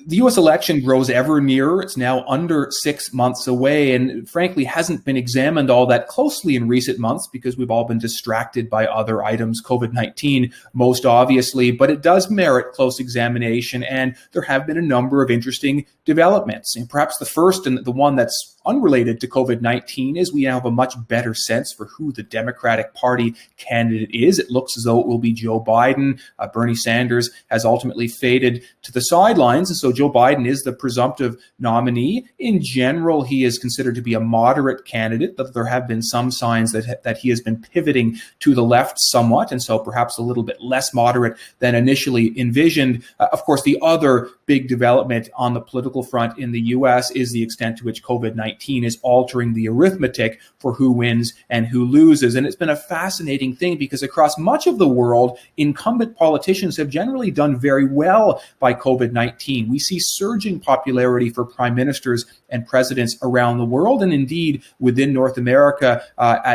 The U.S. election grows ever nearer. It's now under 6 months away and frankly hasn't been examined all that closely in recent months because we've all been distracted by other items, COVID-19 most obviously, but it does merit close examination, and there have been a number of interesting developments. And perhaps the first and the one that's unrelated to COVID-19 is we now have a much better sense for who the Democratic Party candidate is. It looks as though it will be Joe Biden. Bernie Sanders has ultimately faded to the sidelines, and so Joe Biden is the presumptive nominee. In general, he is considered to be a moderate candidate, but there have been some signs that he has been pivoting to the left somewhat, and so perhaps a little bit less moderate than initially envisioned. Of course, the other big development on the political front in the U.S. is the extent to which COVID-19 is altering the arithmetic for who wins and who loses. And it's been a fascinating thing because across much of the world, incumbent politicians have generally done very well by COVID-19. We see surging popularity for prime ministers and presidents around the world, and indeed within North America,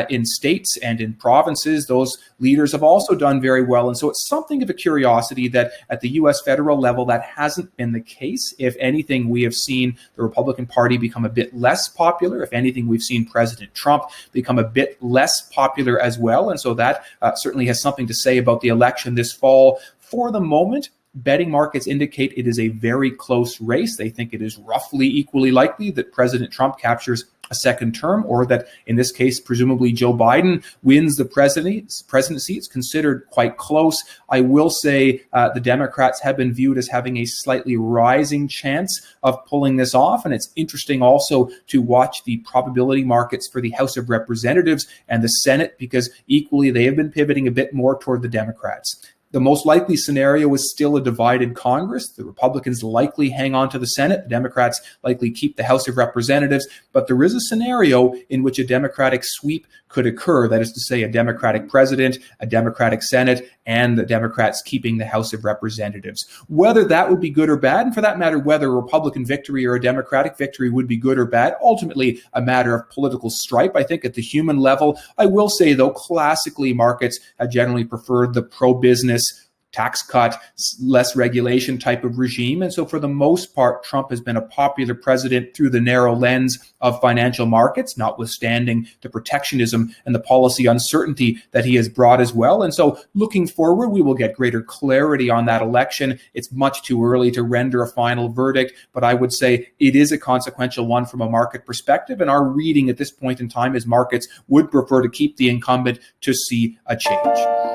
in states and in provinces, those leaders have also done very well. And so it's something of a curiosity that at the U.S. federal level, that hasn't been the case. If anything, we have seen the Republican Party become a bit less popular. If anything, we've seen President Trump become a bit less popular as well. And so that certainly has something to say about the election this fall. For the moment, betting markets indicate it is a very close race. They think it is roughly equally likely that President Trump captures a second term, or that in this case, presumably Joe Biden wins the presidency. It's considered quite close. I will say the Democrats have been viewed as having a slightly rising chance of pulling this off. And it's interesting also to watch the probability markets for the House of Representatives and the Senate, because equally they have been pivoting a bit more toward the Democrats. The most likely scenario is still a divided Congress. The Republicans likely hang on to the Senate. The Democrats likely keep the House of Representatives. But there is a scenario in which a Democratic sweep could occur. That is to say, a Democratic president, a Democratic Senate, and the Democrats keeping the House of Representatives. Whether that would be good or bad, and for that matter, whether a Republican victory or a Democratic victory would be good or bad, ultimately a matter of political stripe. I think at the human level, I will say, though, classically markets have generally preferred the pro-business, tax cut, less regulation type of regime. And so for the most part, Trump has been a popular president through the narrow lens of financial markets, notwithstanding the protectionism and the policy uncertainty that he has brought as well. And so looking forward, we will get greater clarity on that election. It's much too early to render a final verdict, but I would say it is a consequential one from a market perspective. And our reading at this point in time is markets would prefer to keep the incumbent to see a change.